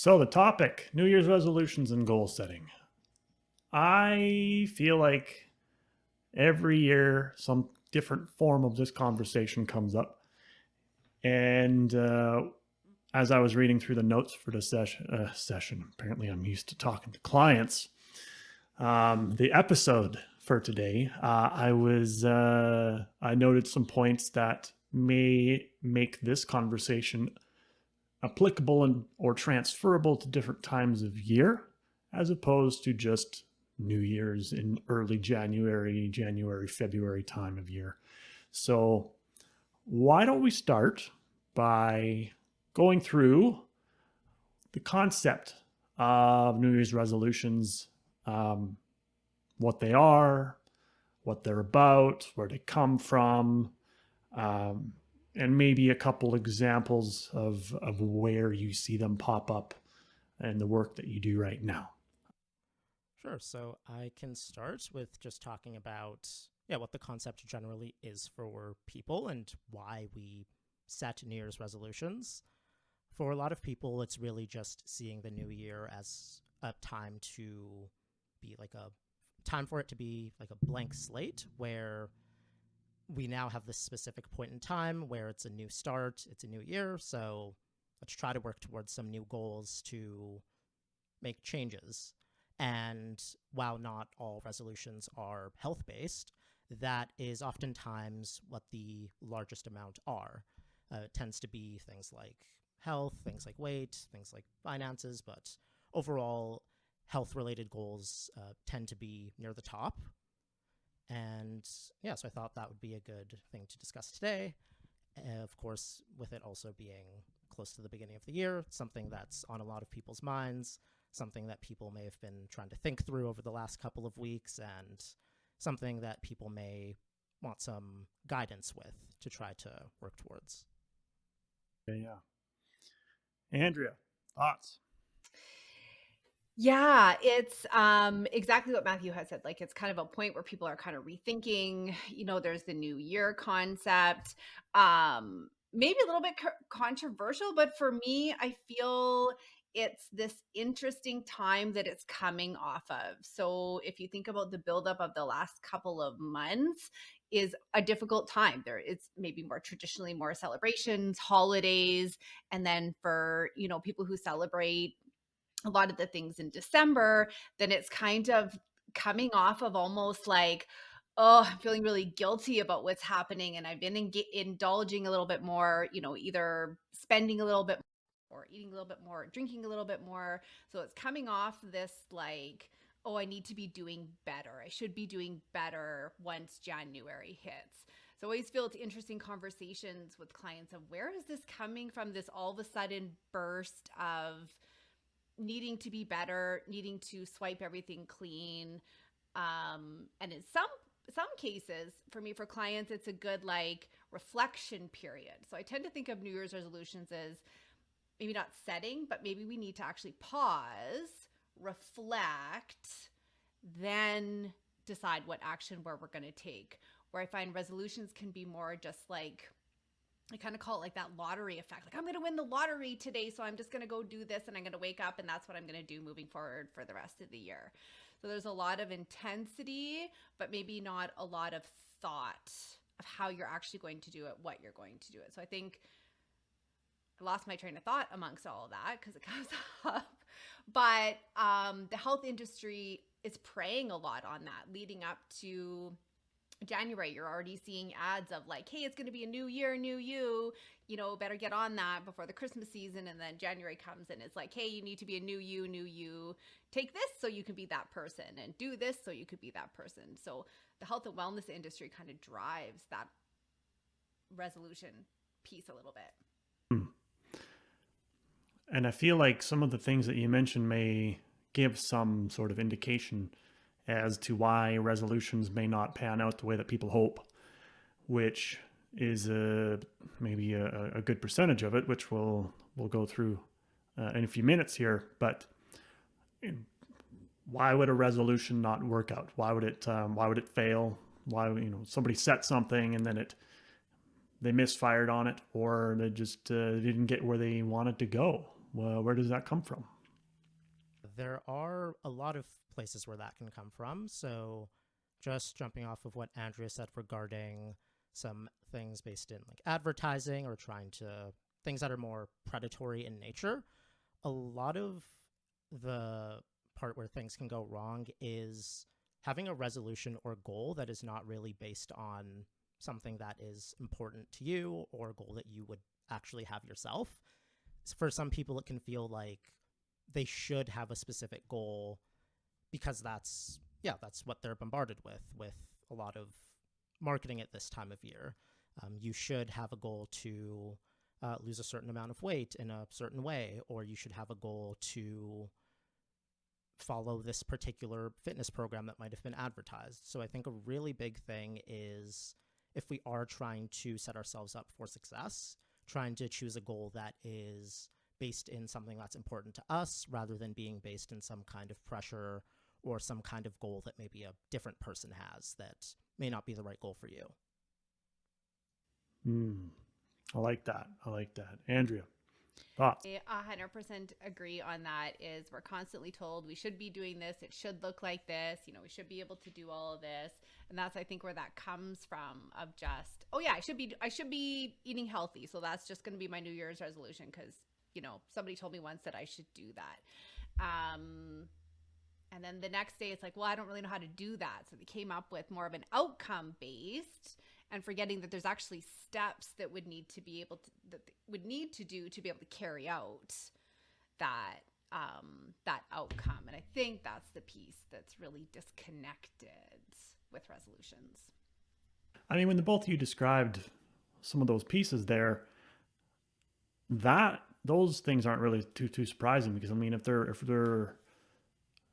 So the topic, New Year's resolutions and goal setting. I feel like every year some different form of this conversation comes up. And as I was reading through the notes for the session, apparently I'm used to talking to clients. The episode for today, I noted some points that may make this conversation applicable or transferable to different times of year, as opposed to just New Year's in early January, February time of year. So why don't we start by going through the concept of New Year's resolutions, what they are, what they're about, where they come from, and maybe a couple examples of where you see them pop up and the work that you do right now. Sure. So I can start with just talking about what the concept generally is for people and why we set New Year's resolutions. For a lot of people, it's really just seeing the new year as a time to be like a time for it to be like a blank slate where we now have this specific point in time where it's a new start, it's a new year. So let's try to work towards some new goals to make changes. And while not all resolutions are health-based, that is oftentimes what the largest amount are. It tends to be things like health, things like weight, things like finances, but overall, health-related goals tend to be near the top. And so I thought that would be a good thing to discuss today. Of course, with it also being close to the beginning of the year, something that's on a lot of people's minds, something that people may have been trying to think through over the last couple of weeks, and something that people may want some guidance with to try to work towards. Yeah. Andrea, thoughts? Yeah, it's exactly what Matthew has said. Like, it's kind of a point where people are kind of rethinking, there's the new year concept. Maybe a little bit controversial, but for me, I feel it's this interesting time that it's coming off of. So if you think about the buildup of the last couple of months, is a difficult time. It's maybe more traditionally more celebrations, holidays, and then for people who celebrate a lot of the things in December, then it's kind of coming off of almost like, oh, I'm feeling really guilty about what's happening. And I've been indulging a little bit more, either spending a little bit more or eating a little bit more, drinking a little bit more. So it's coming off this like, oh, I need to be doing better. I should be doing better once January hits. So I always feel it's interesting conversations with clients of where is this coming from, this all of a sudden burst of needing to be better, needing to swipe everything clean. And in some cases, for clients, it's a good like reflection period. So I tend to think of New Year's resolutions as maybe not setting, but maybe we need to actually pause, reflect, then decide what action where we're going to take. Where I find resolutions can be more just like, I kind of call it like that lottery effect. Like, I'm going to win the lottery today, so I'm just going to go do this and I'm going to wake up and that's what I'm going to do moving forward for the rest of the year. So there's a lot of intensity, but maybe not a lot of thought of how you're actually going to do it, what you're going to do it. So I think I lost my train of thought amongst all of that because it comes up. But the health industry is preying a lot on that leading up to January. You're already seeing ads of like, hey, it's going to be a new year, new you, better get on that before the Christmas season. And then January comes and it's like, hey, you need to be a new you, take this so you can be that person and do this so you could be that person. So the health and wellness industry kind of drives that resolution piece a little bit. And I feel like some of the things that you mentioned may give some sort of indication as to why resolutions may not pan out the way that people hope, which is maybe a good percentage of it, which we'll go through in a few minutes here. But why would a resolution not work out? Why would it fail? Why somebody set something and then they misfired on it, or they just didn't get where they wanted to go? Well, where does that come from? there are a lot of places where that can come from. So just jumping off of what Andrea said regarding some things based in like advertising or trying to things that are more predatory in nature, a lot of the part where things can go wrong is having a resolution or goal that is not really based on something that is important to you or a goal that you would actually have yourself. For some people, it can feel like they should have a specific goal because that's what they're bombarded with a lot of marketing at this time of year. You should have a goal to lose a certain amount of weight in a certain way, or you should have a goal to follow this particular fitness program that might have been advertised. So I think a really big thing is if we are trying to set ourselves up for success, trying to choose a goal that is based in something that's important to us rather than being based in some kind of pressure or some kind of goal that maybe a different person has that may not be the right goal for you. I like that. Andrea, thoughts? I 100% agree on that. Is we're constantly told we should be doing this, it should look like this, we should be able to do all of this, and that's I think where that comes from, of just, oh yeah, I should be eating healthy, so that's just going to be my New Year's resolution because somebody told me once that I should do that. And then the next day it's like, well, I don't really know how to do that, so they came up with more of an outcome based, and forgetting that there's actually steps that would need to be able to do to be able to carry out that outcome. And I think that's the piece that's really disconnected with resolutions. I mean, when the both of you described some of those pieces there, those things aren't really too surprising, because I mean, if they're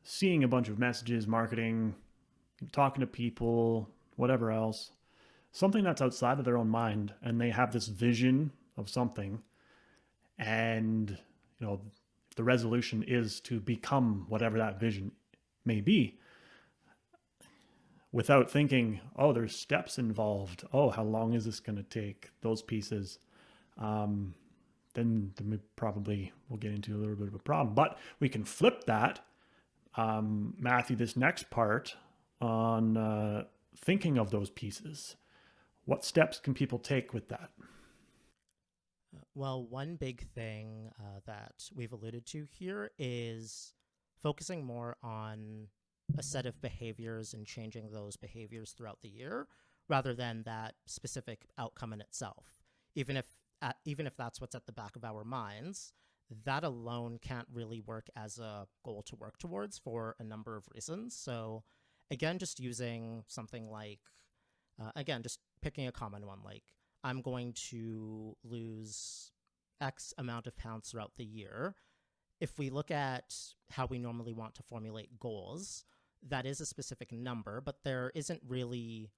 seeing a bunch of messages, marketing, talking to people, whatever else, something that's outside of their own mind, and they have this vision of something, and the resolution is to become whatever that vision may be, without thinking, oh, there's steps involved, oh, how long is this going to take, those pieces, then we probably will get into a little bit of a problem. But we can flip that, Matthew, this next part on thinking of those pieces. What steps can people take with that? Well, one big thing that we've alluded to here is focusing more on a set of behaviors and changing those behaviors throughout the year, rather than that specific outcome in itself. Even if that's what's at the back of our minds, that alone can't really work as a goal to work towards for a number of reasons. So again, just using something like, just picking a common one, like I'm going to lose X amount of pounds throughout the year. If we look at how we normally want to formulate goals, that is a specific number, but there isn't really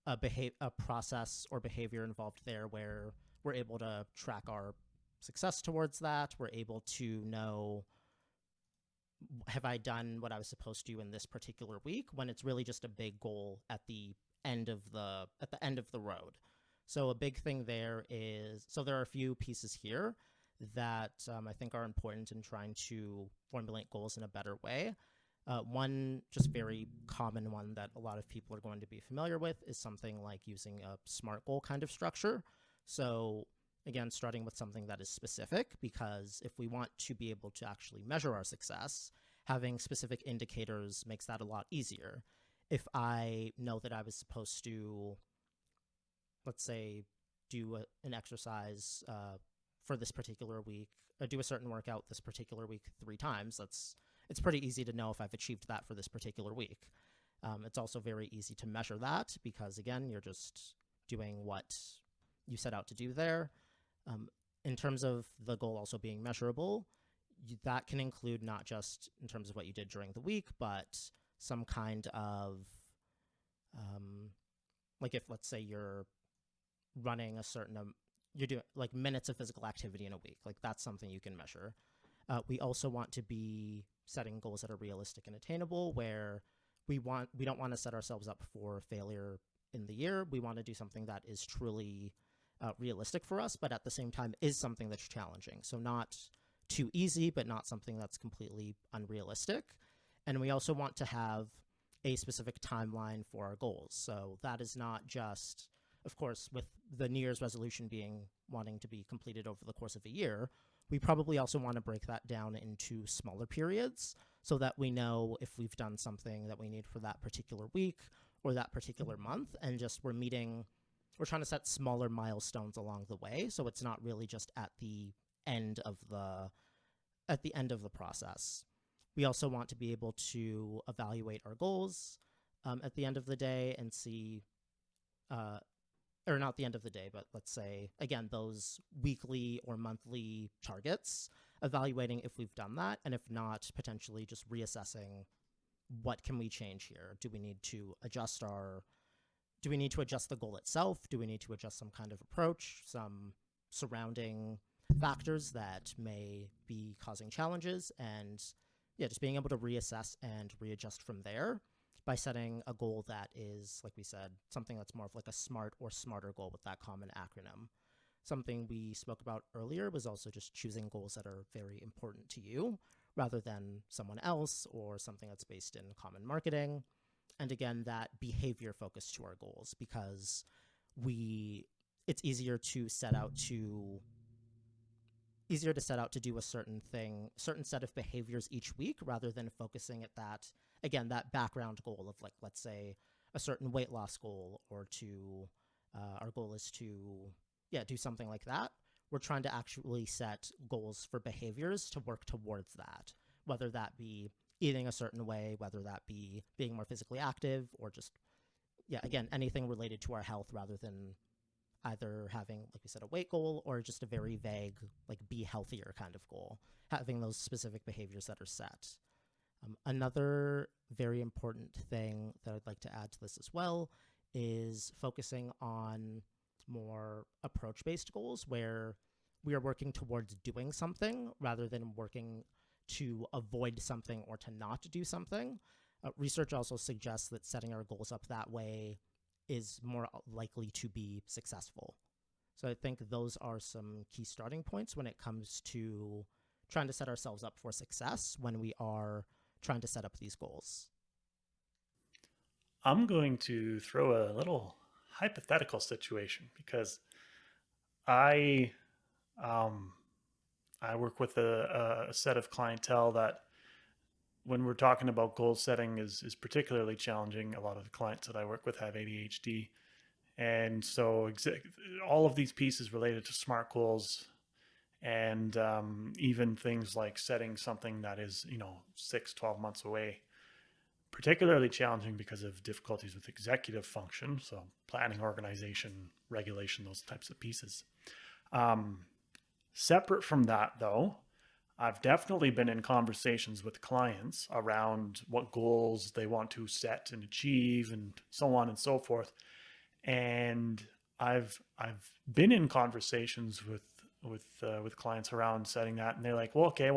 a process or behavior involved there where we're able to track our success towards that. We're able to know, have I done what I was supposed to in this particular week, when it's really just a big goal at the end of the road. So a big thing there is, so there are a few pieces here that I think are important in trying to formulate goals in a better way. One just very common one that a lot of people are going to be familiar with is something like using a SMART goal kind of structure. So again, starting with something that is specific, because if we want to be able to actually measure our success, having specific indicators makes that a lot easier. If I know that I was supposed to, let's say, do an exercise for this particular week, or do a certain workout this particular week 3 times, it's pretty easy to know if I've achieved that for this particular week. It's also very easy to measure that because, again, you're just doing what you set out to do there. In terms of the goal also being measurable, that can include not just in terms of what you did during the week, but some kind of, like if, let's say, you're running a certain, you're doing like minutes of physical activity in a week, like that's something you can measure. We also want to be setting goals that are realistic and attainable, where we don't want to set ourselves up for failure in the year. We want to do something that is truly realistic for us, but at the same time is something that's challenging. So not too easy, but not something that's completely unrealistic. And we also want to have a specific timeline for our goals. So that is not just, of course, with the New Year's resolution being wanting to be completed over the course of a year, we probably also want to break that down into smaller periods so that we know if we've done something that we need for that particular week or that particular month, and just we're trying to set smaller milestones along the way, so it's not really just at the end of the process. We also want to be able to evaluate our goals at the end of the day and see, or not the end of the day, but let's say, again, those weekly or monthly targets, evaluating if we've done that, and if not, potentially just reassessing what can we change here. Do we need to adjust the goal itself? Do we need to adjust some kind of approach, some surrounding factors that may be causing challenges? And yeah, just being able to reassess and readjust from there by setting a goal that is, like we said, something that's more of like a SMART or SMARTER goal with that common acronym. Something we spoke about earlier was also just choosing goals that are very important to you rather than someone else or something that's based in common marketing. And again, that behavior focus to our goals, because it's easier to set out to do a certain set of behaviors each week rather than focusing at that, again, that background goal of, like, let's say a certain weight loss goal, or our goal is to do something like that. We're trying to actually set goals for behaviors to work towards that, whether that be eating a certain way, whether that be being more physically active, or just, again, anything related to our health, rather than either having, like we said, a weight goal or just a very vague, like, be healthier kind of goal, having those specific behaviors that are set. Another very important thing that I'd like to add to this as well is focusing on more approach-based goals, where we are working towards doing something rather than working to avoid something or to not do something. Research also suggests that setting our goals up that way is more likely to be successful. So I think those are some key starting points when it comes to trying to set ourselves up for success when we are trying to set up these goals. I'm going to throw a little hypothetical situation, because I work with a set of clientele that, when we're talking about goal setting, is particularly challenging. A lot of the clients that I work with have ADHD. And so all of these pieces related to SMART goals, and even things like setting something that is, 6-12 months away, particularly challenging because of difficulties with executive function. So planning, organization, regulation, those types of pieces. Separate from that, though, I've definitely been in conversations with clients around what goals they want to set and achieve, and so on and so forth. And I've been in conversations with clients around setting that, and they're like, well, okay,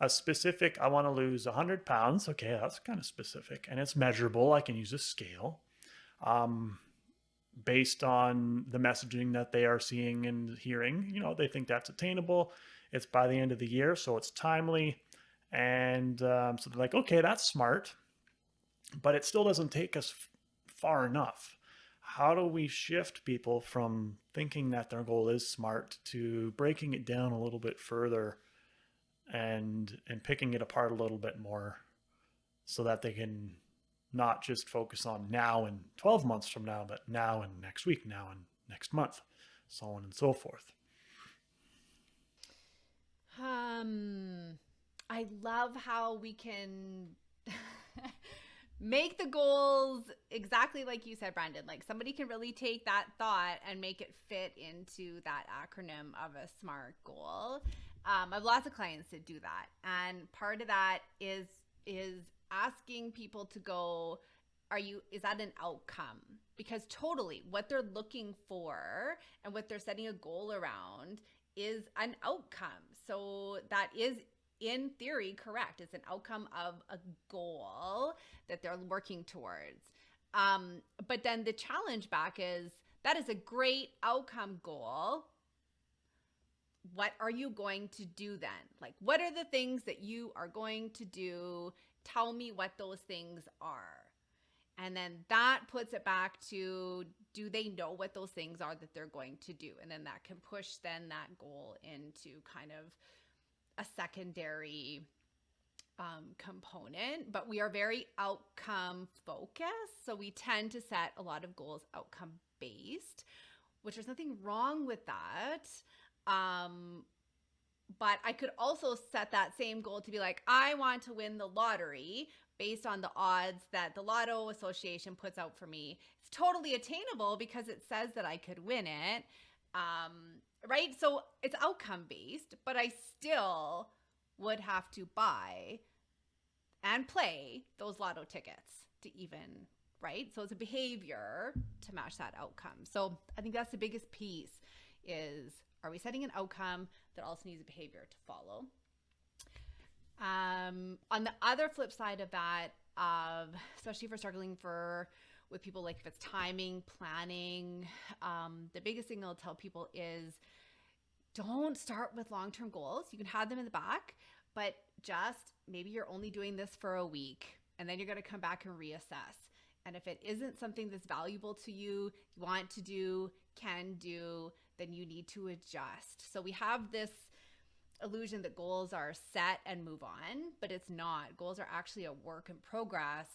a specific, I want to lose 100 pounds. Okay, that's kind of specific, and it's measurable. I can use a scale. Based on the messaging that they are seeing and hearing, they think that's attainable. It's by the end of the year, so it's timely. And so they're like, okay, that's smart, but it still doesn't take us far enough. How do we shift people from thinking that their goal is smart to breaking it down a little bit further and picking it apart a little bit more, so that they can not just focus on now and 12 months from now, but now and next week, now and next month, so on and so forth? I love how we can make the goals exactly like you said, Brandon. Like, somebody can really take that thought and make it fit into that acronym of a SMART goal. I have lots of clients that do that, and part of that is asking people to go, is that an outcome? Because totally what they're looking for and what they're setting a goal around is an outcome. So that is, in theory, correct. It's an outcome of a goal that they're working towards. But then the challenge back is, that is a great outcome goal. what are you going to do then? Like, what are the things that you are going to do? Tell me what those things are. And then that puts it back to, do they know what those things are that they're going to do? And then that can push then that goal into kind of a secondary component. But we are very outcome focused. So we tend to set a lot of goals outcome based, which there's nothing wrong with that. But I could also set that same goal to be like, I want to win the lottery based on the odds that the Lotto Association puts out for me. It's totally attainable because it says that I could win it. Right? So it's outcome based, but I still would have to buy and play those lotto tickets to even, right? So it's a behavior to match that outcome. So I think that's the biggest piece is, are we setting an outcome that also needs a behavior to follow? On the other flip side of that, especially if we're struggling with people, like if it's timing, planning, the biggest thing I'll tell people is don't start with long-term goals. You can have them in the back, but just maybe you're only doing this for a week and then you're going to come back and reassess. And if it isn't something that's valuable to you, you want to do, can do, then you need to adjust. So we have this illusion that goals are set and move on, but it's not. Goals are actually a work in progress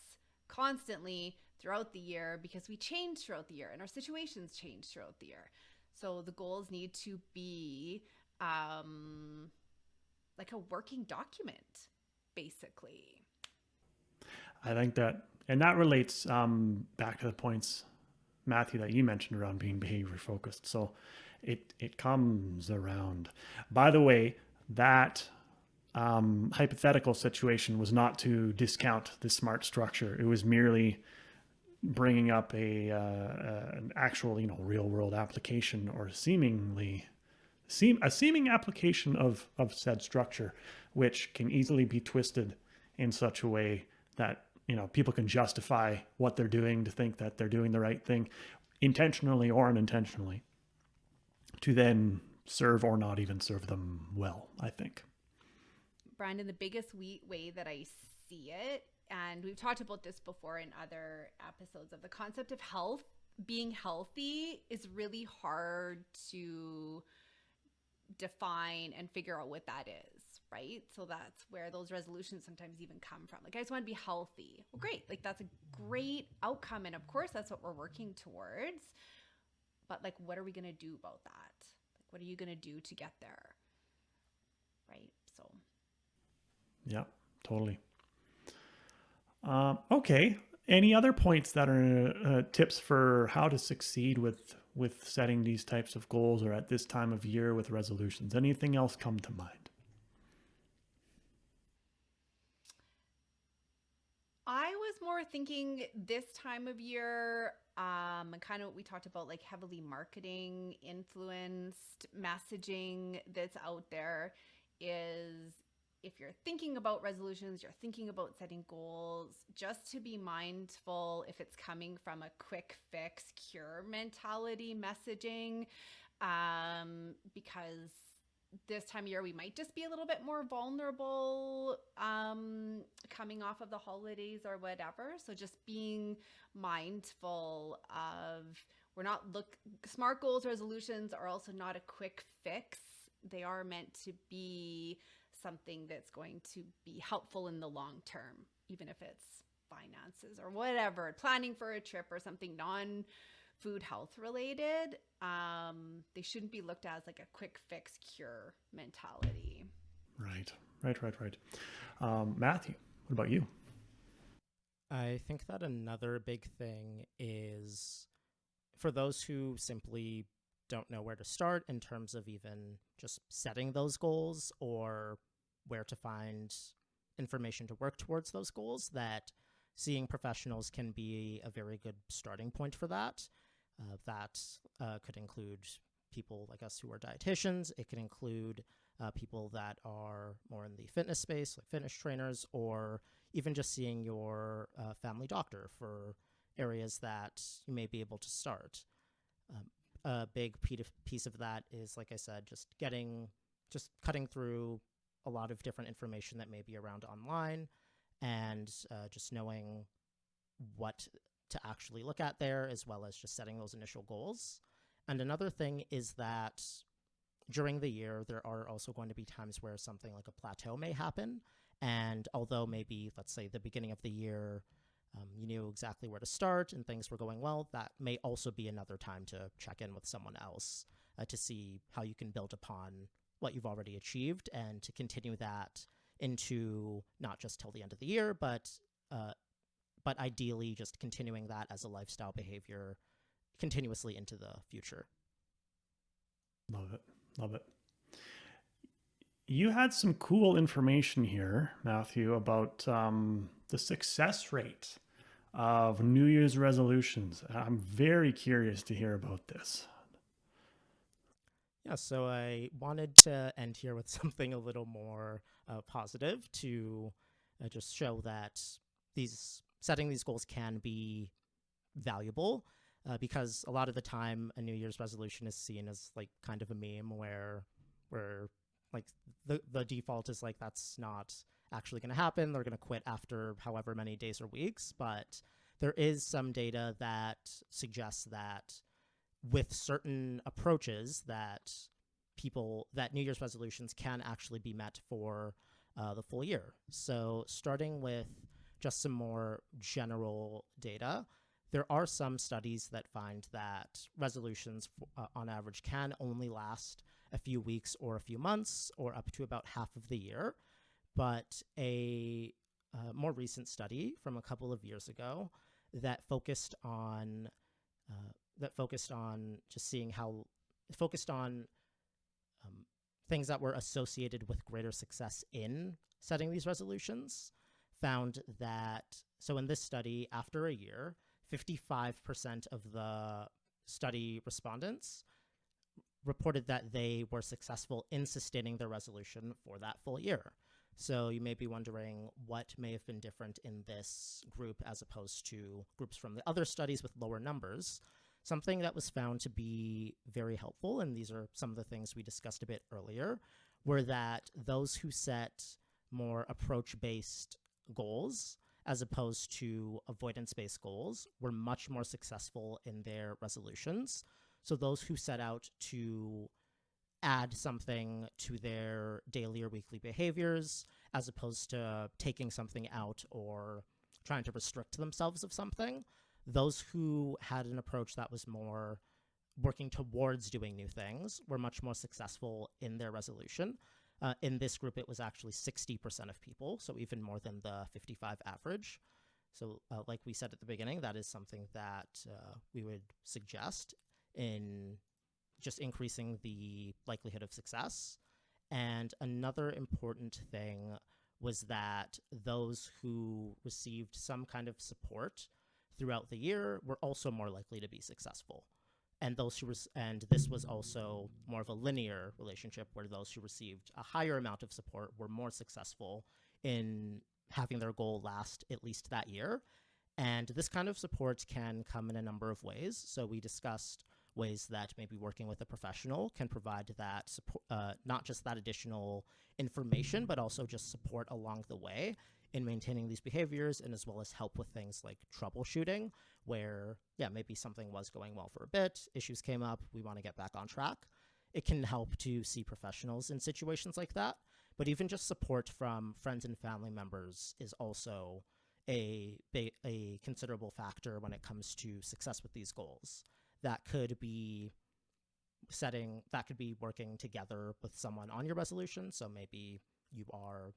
constantly throughout the year because we change throughout the year and our situations change throughout the year. So the goals need to be like a working document, basically. I think that, and that relates back to the points, Matthew, that you mentioned around being behavior focused. So it comes around. By the way, that hypothetical situation was not to discount the SMART structure. It was merely bringing up an actual, real world application, or a seeming application of said structure, which can easily be twisted in such a way that people can justify what they're doing to think that they're doing the right thing, intentionally or unintentionally, to then serve or not even serve them well, I think. Brandon, the biggest way that I see it, and we've talked about this before in other episodes, of the concept of health, being healthy is really hard to define and figure out what that is, right? So that's where those resolutions sometimes even come from. Like, I just want to be healthy. Well, great. Like, that's a great outcome. And of course, that's what we're working towards. But like, what are we going to do about that? Like, what are you going to do to get there? Right? So. Yeah, totally. Okay. Any other points that are tips for how to succeed with setting these types of goals, or at this time of year with resolutions? Anything else come to mind? I was more thinking this time of year, and kind of what we talked about, like heavily marketing influenced messaging that's out there, is if you're thinking about resolutions, you're thinking about setting goals, just to be mindful if it's coming from a quick fix cure mentality messaging, because this time of year we might just be a little bit more vulnerable coming off of the holidays or whatever. So just being mindful of, SMART goals resolutions are also not a quick fix. They are meant to be something that's going to be helpful in the long term, even if it's finances or whatever, planning for a trip or something non-food health related. They shouldn't be looked at as like a quick fix cure mentality. Right. Matthew, what about you? I think that another big thing is for those who simply don't know where to start in terms of even just setting those goals or where to find information to work towards those goals, that seeing professionals can be a very good starting point for that. That could include people like us who are dietitians. It could include people that are more in the fitness space, like fitness trainers, or even just seeing your family doctor for areas that you may be able to start. A big piece of that is, like I said, just getting just cutting through a lot of different information that may be around online, and just knowing what to actually look at there, as well as just setting those initial goals. And another thing is that during the year, there are also going to be times where something like a plateau may happen. And although maybe, let's say, the beginning of the year, you knew exactly where to start and things were going well, that may also be another time to check in with someone else to see how you can build upon what you've already achieved and to continue that into not just till the end of the year, but ideally just continuing that as a lifestyle behavior continuously into the future. Love it. Love it. You had some cool information here, Matthew, about the success rate of New Year's resolutions. I'm very curious to hear about this. Yeah, so I wanted to end here with something a little more positive to just show that setting these goals can be valuable, because a lot of the time a New Year's resolution is seen as like kind of a meme where like the default is like that's not actually going to happen. They're going to quit after however many days or weeks. But there is some data that suggests that with certain approaches that New Year's resolutions can actually be met for the full year. So starting with just some more general data, there are some studies that find that resolutions on average can only last a few weeks or a few months or up to about half of the year. But a more recent study from a couple of years ago that focused on things that were associated with greater success in setting these resolutions found that, so in this study, after a year, 55% of the study respondents reported that they were successful in sustaining their resolution for that full year. So you may be wondering what may have been different in this group as opposed to groups from the other studies with lower numbers. Something that was found to be very helpful, and these are some of the things we discussed a bit earlier, were that those who set more approach-based goals as opposed to avoidance-based goals were much more successful in their resolutions. So those who set out to add something to their daily or weekly behaviors as opposed to taking something out or trying to restrict themselves of something, those who had an approach that was more working towards doing new things were much more successful in their resolution. In this group, it was actually 60% of people, so even more than the 55 average. So like we said at the beginning, that is something that we would suggest in just increasing the likelihood of success. And another important thing was that those who received some kind of support throughout the year were also more likely to be successful. And this was also more of a linear relationship where those who received a higher amount of support were more successful in having their goal last at least that year. And this kind of support can come in a number of ways. So we discussed ways that maybe working with a professional can provide that support, not just that additional information, but also just support along the way in maintaining these behaviors, and as well as help with things like troubleshooting, where, maybe something was going well for a bit, issues came up, we want to get back on track. It can help to see professionals in situations like that, but even just support from friends and family members is also a considerable factor when it comes to success with these goals. That could be working together with someone on your resolution. So maybe you are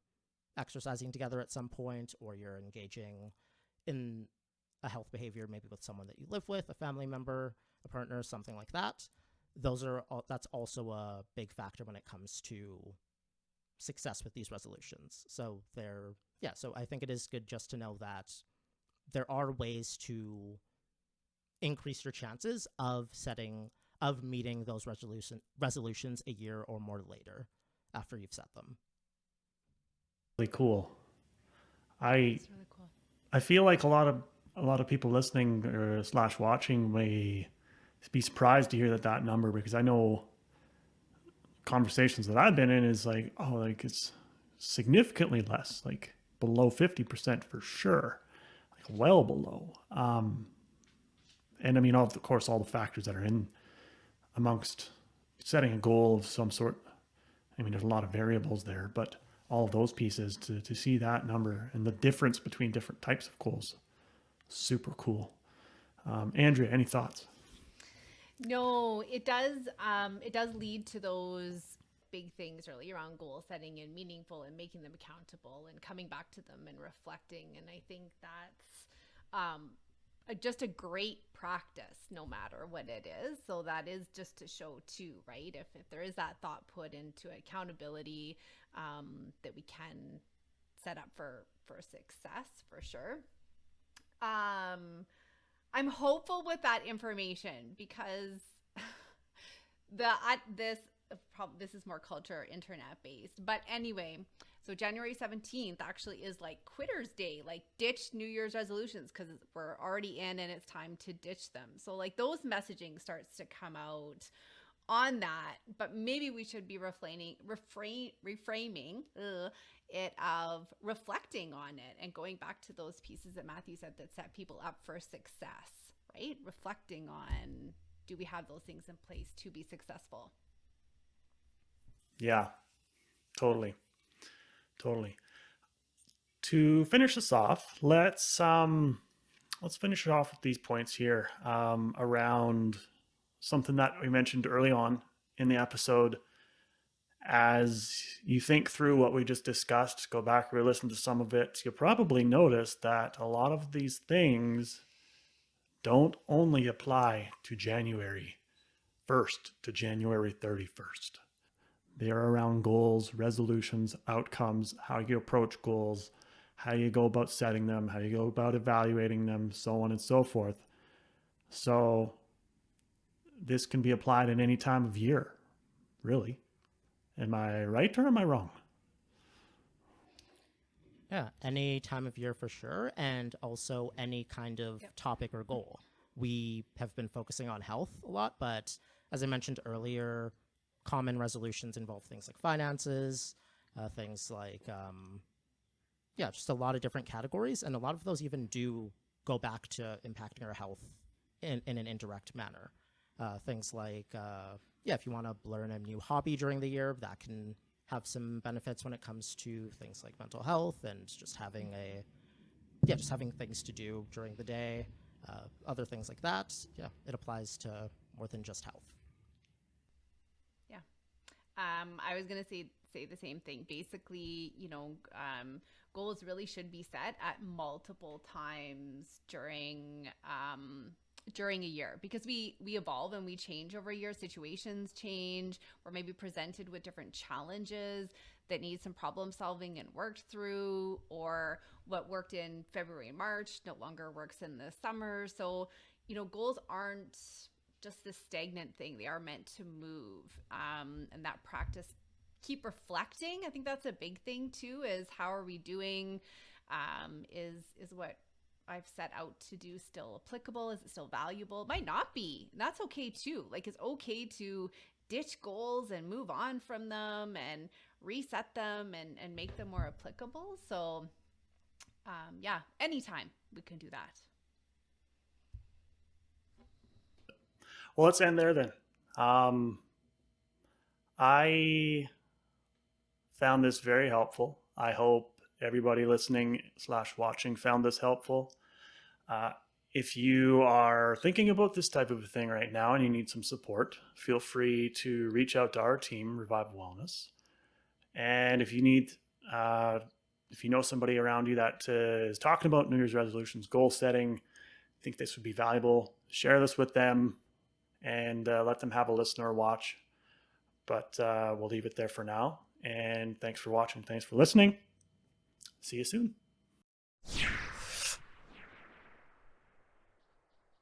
exercising together at some point, or you're engaging in a health behavior, maybe with someone that you live with, a family member, a partner, something like that. That's also a big factor when it comes to success with these resolutions. So so I think it is good just to know that there are ways to increase your chances of meeting those resolutions a year or more later after you've set them. Really cool. It's really cool. I feel like a lot of people listening or / watching may be surprised to hear that number, because I know conversations that I've been in is like, oh, like it's significantly less, like below 50% for sure, like well below. And I mean, of course, all the factors that are in amongst setting a goal of some sort. I mean, there's a lot of variables there, but all of those pieces to see that number and the difference between different types of goals, super cool. Andrea, any thoughts? No, it does. It does lead to those big things really around goal setting and meaningful and making them accountable and coming back to them and reflecting. And I think that's just a great practice no matter what it is. So that is just to show too, right? If there is that thought put into accountability, that we can set up for success for sure. I'm hopeful with that information because this is more culture internet based. But anyway, so January 17th actually is like Quitter's Day, like ditch New Year's resolutions because we're already in and it's time to ditch them. So like those messaging starts to come out on that, but maybe we should be reframing it of reflecting on it and going back to those pieces that Matthew said that set people up for success, right? Reflecting on, do we have those things in place to be successful? Yeah, totally. To finish this off, let's finish it off with these points here around something that we mentioned early on in the episode. As you think through what we just discussed, go back, re-listen to some of it, you'll probably notice that a lot of these things don't only apply to January 1st to January 31st. They are around goals, resolutions, outcomes, how you approach goals, how you go about setting them, how you go about evaluating them, so on and so forth. So this can be applied at any time of year, really. Am I right or am I wrong? Yeah, any time of year for sure, and also any kind of topic or goal. We have been focusing on health a lot, but as I mentioned earlier, common resolutions involve things like finances, things like, just a lot of different categories, and a lot of those even do go back to impacting our health in an indirect manner. Things like, if you want to learn a new hobby during the year, that can have some benefits when it comes to things like mental health and just having things to do during the day. Other things like that, it applies to more than just health. Yeah. I was going to say the same thing. Basically, goals really should be set at multiple times during a year, because we evolve and we change over a year. Situations change. We're maybe presented with different challenges that need some problem solving and worked through, or what worked in February and March no longer works in the summer. So, goals aren't just this stagnant thing. They are meant to move. And that practice, keep reflecting. I think that's a big thing too, is how are we doing? Is what I've set out to do still applicable? Is it still valuable? It might not be. And that's okay too. Like, it's okay to ditch goals and move on from them and reset them and make them more applicable. So anytime we can do that. Well, let's end there then. I found this very helpful. I hope everybody listening / watching found this helpful. If you are thinking about this type of a thing right now and you need some support, feel free to reach out to our team, Revive Wellness. And if you know somebody around you that is talking about New Year's resolutions, goal setting, think this would be valuable, share this with them and let them have a listen or watch. But we'll leave it there for now. And thanks for watching. Thanks for listening. See you soon.